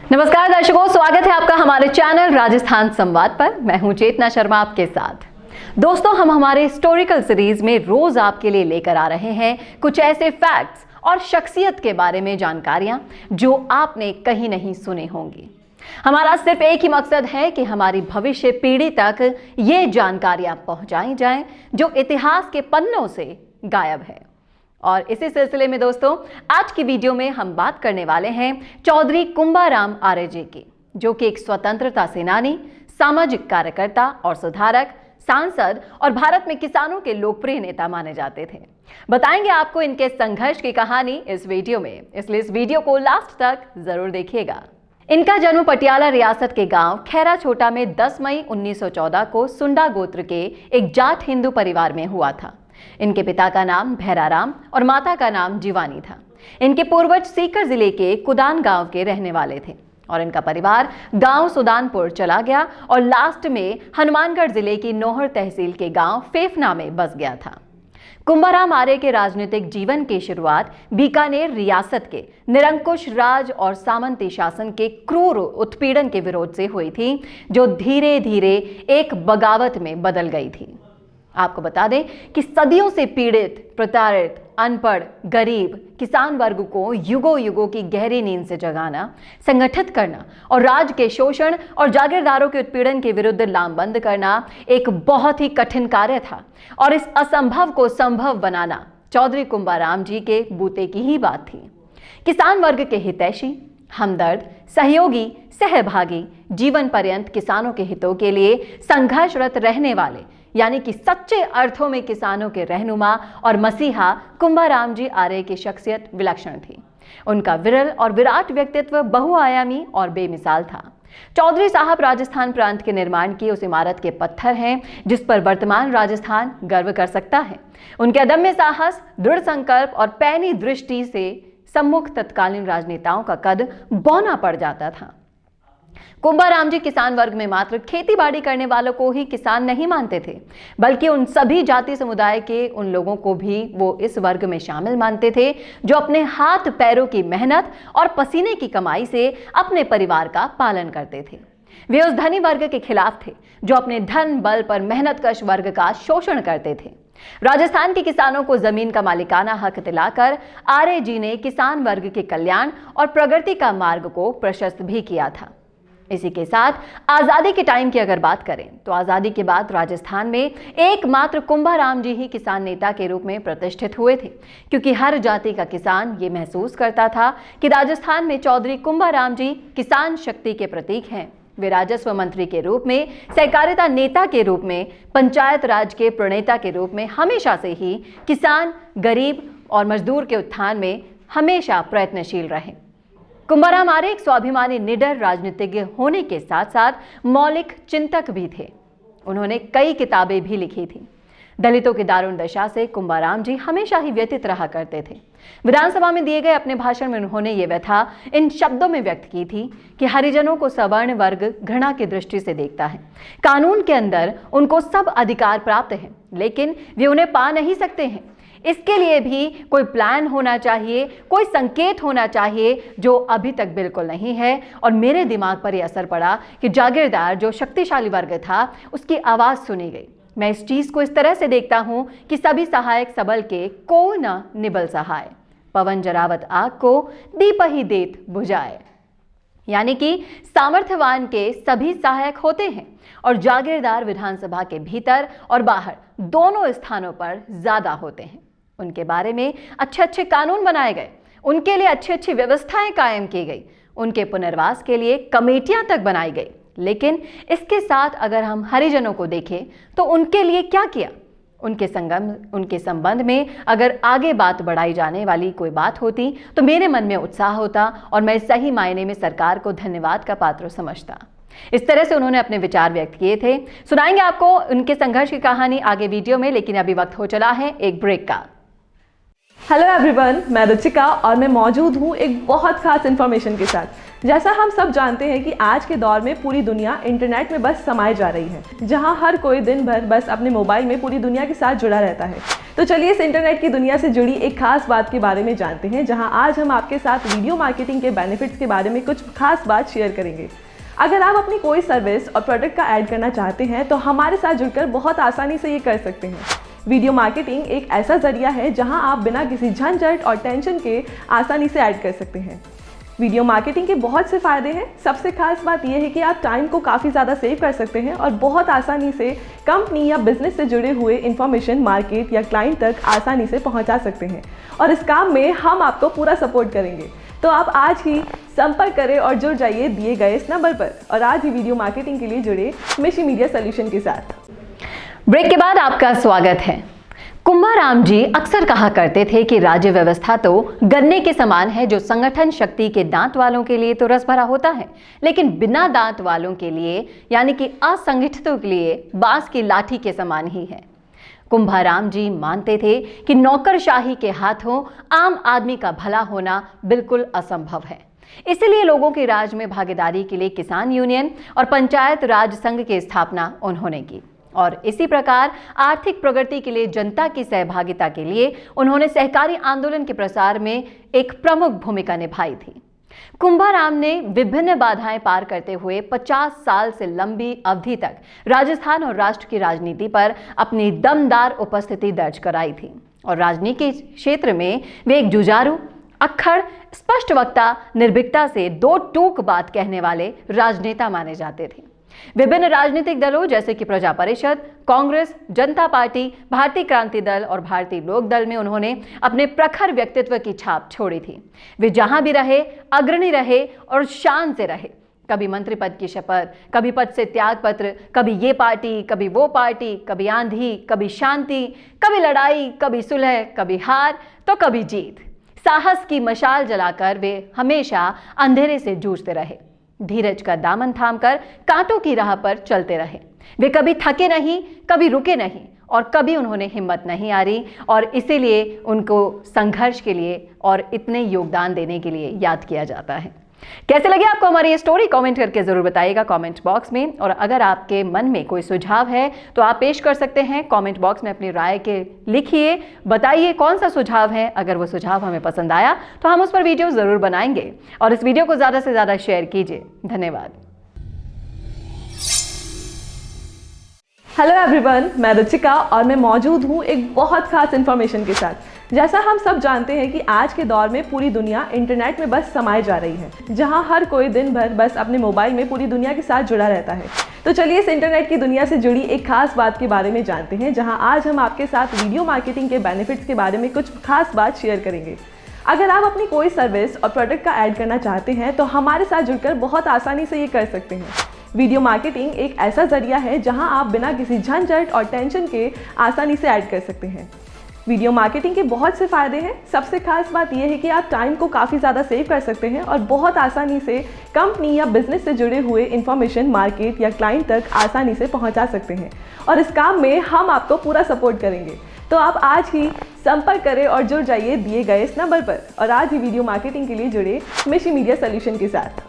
नमस्कार दर्शकों, स्वागत है आपका हमारे चैनल राजस्थान संवाद पर। मैं हूं चेतना शर्मा आपके साथ। दोस्तों, हम हमारे हिस्टोरिकल सीरीज में रोज आपके लिए लेकर आ रहे हैं कुछ ऐसे फैक्ट्स और शख्सियत के बारे में जानकारियां जो आपने कहीं नहीं सुनी होंगी। हमारा सिर्फ एक ही मकसद है कि हमारी भविष्य पीढ़ी तक ये जानकारियां पहुंचाई जाएं जो इतिहास के पन्नों से गायब है। और इसी सिलसिले में दोस्तों, आज की वीडियो में हम बात करने वाले हैं चौधरी कुंभाराम आर्य जी की, जो कि एक स्वतंत्रता सेनानी, सामाजिक कार्यकर्ता और सुधारक, सांसद और भारत में किसानों के लोकप्रिय नेता माने जाते थे। बताएंगे आपको इनके संघर्ष की कहानी इस वीडियो में, इसलिए इस वीडियो को लास्ट तक जरूर देखिएगा। इनका जन्म पटियाला रियासत के गांव खैरा छोटा में 10 मई 1914 को सुंडा गोत्र के एक जाट हिंदू परिवार में हुआ था। इनके पिता का नाम भैराराम और माता का नाम जीवानी था। इनके पूर्वज सीकर जिले के कुदान गांव के रहने वाले थे और इनका परिवार गांव सुदानपुर चला गया और लास्ट में हनुमानगढ़ जिले की नौहर तहसील के गांव फेफना में बस गया था। कुंभाराम आर्य के राजनीतिक जीवन की शुरुआत बीकानेर रियासत के निरंकुश राज और सामंती शासन के क्रूर उत्पीड़न के विरोध से हुई थी, जो धीरे धीरे एक बगावत में बदल गई थी। आपको बता दें कि सदियों से पीड़ित, प्रताड़ित, अनपढ़, गरीब किसान वर्ग को युगों युगों की गहरी नींद से जगाना, संगठित करना और राज के शोषण और जागीरदारों के उत्पीड़न के विरुद्ध लामबंद करना एक बहुत ही कठिन कार्य था। और इस असंभव को संभव बनाना चौधरी कुंभाराम जी के बूते की ही बात थी। किसान वर्ग के हितैषी, हमदर्द, सहयोगी, सहभागी, जीवन पर्यंत किसानों के हितों के लिए संघर्षरत रहने वाले, यानी कि सच्चे अर्थों में किसानों के रहनुमा और मसीहा कुंभाराम जी आर्य की शख्सियत विलक्षण थी। उनका विरल और विराट व्यक्तित्व बहुआयामी और बेमिसाल था। चौधरी साहब राजस्थान प्रांत के निर्माण की उस इमारत के पत्थर हैं जिस पर वर्तमान राजस्थान गर्व कर सकता है। उनके अदम्य साहस, दृढ़ संकल्प और पैनी दृष्टि से सम्मुख तत्कालीन राजनेताओं का कद बौना पड़ जाता था। कुंभाराम जी किसान वर्ग में मात्र खेती बाड़ी करने वालों को ही किसान नहीं मानते थे, बल्कि उन सभी जाति समुदाय के उन लोगों को भी वो इस वर्ग में शामिल मानते थे जो अपने हाथ पैरों की मेहनत और पसीने की कमाई से अपने परिवार का पालन करते थे। वे उस धनी वर्ग के खिलाफ थे जो अपने धन बल पर मेहनतकश वर्ग का शोषण करते थे। राजस्थान के किसानों को जमीन का मालिकाना हक दिलाकर आर्य जी ने किसान वर्ग के कल्याण और प्रगति का मार्ग को प्रशस्त भी किया था। इसी के साथ आजादी के टाइम की अगर बात करें तो आजादी के बाद राजस्थान में एकमात्र कुंभाराम जी ही किसान नेता के रूप में प्रतिष्ठित हुए थे, क्योंकि हर जाति का किसान ये महसूस करता था कि राजस्थान में चौधरी कुंभाराम जी किसान शक्ति के प्रतीक हैं। वे राजस्व मंत्री के रूप में, सहकारिता नेता के रूप में, पंचायत राज के प्रणेता के रूप में हमेशा से ही किसान, गरीब और मजदूर के उत्थान में हमेशा प्रयत्नशील रहे। कुंभाराम आर्य एक स्वाभिमानी, निडर राजनीतिज्ञ होने के साथ साथ मौलिक चिंतक भी थे। उन्होंने कई किताबें भी लिखी थी। दलितों की दारुण दशा से कुंभाराम जी हमेशा ही व्यथित रहा करते थे। विधानसभा में दिए गए अपने भाषण में उन्होंने ये व्यथा इन शब्दों में व्यक्त की थी कि हरिजनों को सवर्ण वर्ग घृणा की दृष्टि से देखता है। कानून के अंदर उनको सब अधिकार प्राप्त हैं, लेकिन वे उन्हें पा नहीं सकते हैं। इसके लिए भी कोई प्लान होना चाहिए, कोई संकेत होना चाहिए, जो अभी तक बिल्कुल नहीं है। और मेरे दिमाग पर यह असर पड़ा कि जागीरदार जो शक्तिशाली वर्ग था उसकी आवाज सुनी गई। मैं इस चीज को इस तरह से देखता हूं कि सभी सहायक सबल के को न निबल सहाय, पवन जरावत आग को दीप ही देत बुझाए। यानी कि सामर्थ्यवान के सभी सहायक होते हैं और जागीरदार विधानसभा के भीतर और बाहर दोनों स्थानों पर ज्यादा होते हैं। उनके बारे में अच्छे अच्छे कानून बनाए गए, उनके लिए अच्छी अच्छी व्यवस्थाएं कायम की गई, उनके पुनर्वास के लिए कमेटियां तक बनाई गई। लेकिन इसके साथ अगर हम हरिजनों को देखें तो उनके लिए क्या किया? उनके संबंध में अगर आगे बात बढ़ाई जाने वाली कोई बात होती तो मेरे मन में उत्साह होता और मैं सही मायने में सरकार को धन्यवाद का पात्र समझता। इस तरह से उन्होंने अपने विचार व्यक्त किए थे। सुनाएंगे आपको उनके संघर्ष की कहानी आगे वीडियो में, लेकिन अभी वक्त हो चला है एक ब्रेक का। हेलो एवरीवन, मैं रुचिका और मैं मौजूद हूँ एक बहुत खास इन्फॉर्मेशन के साथ। जैसा हम सब जानते हैं कि आज के दौर में पूरी दुनिया इंटरनेट में बस समाई जा रही है, जहाँ हर कोई दिन भर बस अपने मोबाइल में पूरी दुनिया के साथ जुड़ा रहता है। तो चलिए इस इंटरनेट की दुनिया से जुड़ी एक खास बात के बारे में जानते हैं, जहां आज हम आपके साथ वीडियो मार्केटिंग के बेनिफिट्स के बारे में कुछ खास बात शेयर करेंगे। अगर आप अपनी कोई सर्विस और प्रोडक्ट का ऐड करना चाहते हैं तो हमारे साथ जुड़कर बहुत आसानी से ये कर सकते हैं। वीडियो मार्केटिंग एक ऐसा जरिया है जहां आप बिना किसी झंझट और टेंशन के आसानी से ऐड कर सकते हैं। वीडियो मार्केटिंग के बहुत से फ़ायदे हैं। सबसे खास बात यह है कि आप टाइम को काफ़ी ज़्यादा सेव कर सकते हैं और बहुत आसानी से कंपनी या बिजनेस से जुड़े हुए इन्फॉर्मेशन मार्केट या क्लाइंट तक आसानी से पहुंचा सकते हैं, और इस काम में हम आपको पूरा सपोर्ट करेंगे। तो आप आज ही संपर्क करें और जुड़ जाइए दिए गए इस नंबर पर, और आज ही वीडियो मार्केटिंग के लिए जुड़े मिशी मीडिया सोल्यूशन के साथ। ब्रेक के बाद आपका स्वागत है। कुंभाराम जी अक्सर कहा करते थे कि राज्य व्यवस्था तो गन्ने के समान है, जो संगठन शक्ति के दांत वालों के लिए तो रस भरा होता है, लेकिन बिना दांत वालों के लिए यानी कि असंगठितों के लिए बांस की लाठी के समान ही है। कुंभाराम जी मानते थे कि नौकरशाही के हाथों आम आदमी का भला होना बिल्कुल असंभव है। इसलिए लोगों के राज में भागीदारी के लिए किसान यूनियन और पंचायत राज संघ की स्थापना उन्होंने की, और इसी प्रकार आर्थिक प्रगति के लिए जनता की सहभागिता के लिए उन्होंने सहकारी आंदोलन के प्रसार में एक प्रमुख भूमिका निभाई थी। कुंभाराम ने विभिन्न बाधाएं पार करते हुए 50 साल से लंबी अवधि तक राजस्थान और राष्ट्र की राजनीति पर अपनी दमदार उपस्थिति दर्ज कराई थी, और राजनीति के क्षेत्र में वे एक जुझारू, अक्खड़, स्पष्ट वक्ता, निर्भीकता से दो टूक बात कहने वाले राजनेता माने जाते थे। विभिन्न राजनीतिक दलों जैसे कि प्रजा परिषद, कांग्रेस, जनता पार्टी, भारतीय क्रांति दल और भारतीय लोक दल में उन्होंने अपने प्रखर व्यक्तित्व की छाप छोड़ी थी। वे जहां भी रहे अग्रणी रहे और शान से रहे। कभी मंत्री पद की शपथ, कभी पद से त्याग पत्र, कभी ये पार्टी, कभी वो पार्टी, कभी आंधी, कभी शांति, कभी लड़ाई, कभी सुलह, कभी हार तो कभी जीत। साहस की मशाल जलाकर वे हमेशा अंधेरे से जूझते रहे, धीरज का दामन थामकर कांटों की राह पर चलते रहे। वे कभी थके नहीं, कभी रुके नहीं, और कभी उन्होंने हिम्मत नहीं हारी, और इसीलिए उनको संघर्ष के लिए और इतने योगदान देने के लिए याद किया जाता है। कैसे लगे आपको हमारी ये स्टोरी, कमेंट करके जरूर बताइएगा कमेंट बॉक्स में। और अगर आपके मन में कोई सुझाव है तो आप पेश कर सकते हैं कमेंट बॉक्स में, अपनी राय के लिखिए, बताइए कौन सा सुझाव है। अगर वो सुझाव हमें पसंद आया तो हम उस पर वीडियो जरूर बनाएंगे, और इस वीडियो को ज़्यादा से ज़्यादा शेयर कीजिए। धन्यवाद। हेलो एवरीवन, मैं रुचिका और मैं मौजूद हूँ एक बहुत खास इन्फॉर्मेशन के साथ। जैसा हम सब जानते हैं कि आज के दौर में पूरी दुनिया इंटरनेट में बस समाई जा रही है, जहां हर कोई दिन भर बस अपने मोबाइल में पूरी दुनिया के साथ जुड़ा रहता है। तो चलिए इस इंटरनेट की दुनिया से जुड़ी एक खास बात के बारे में जानते हैं, जहां आज हम आपके साथ वीडियो मार्केटिंग के बेनिफिट्स के बारे में कुछ खास बात शेयर करेंगे। अगर आप अपनी कोई सर्विस और प्रोडक्ट का ऐड करना चाहते हैं तो हमारे साथ जुड़कर बहुत आसानी से ये कर सकते हैं। वीडियो मार्केटिंग एक ऐसा जरिया है जहां आप बिना किसी झंझट और टेंशन के आसानी से ऐड कर सकते हैं। वीडियो मार्केटिंग के बहुत से फ़ायदे हैं। सबसे खास बात यह है कि आप टाइम को काफ़ी ज़्यादा सेव कर सकते हैं और बहुत आसानी से कंपनी या बिजनेस से जुड़े हुए इन्फॉर्मेशन मार्केट या क्लाइंट तक आसानी से पहुंचा सकते हैं, और इस काम में हम आपको पूरा सपोर्ट करेंगे। तो आप आज ही संपर्क करें और जुड़ जाइए दिए गए इस नंबर पर, और आज ही वीडियो मार्केटिंग के लिए जुड़े मिशी मीडिया सोल्यूशन के साथ।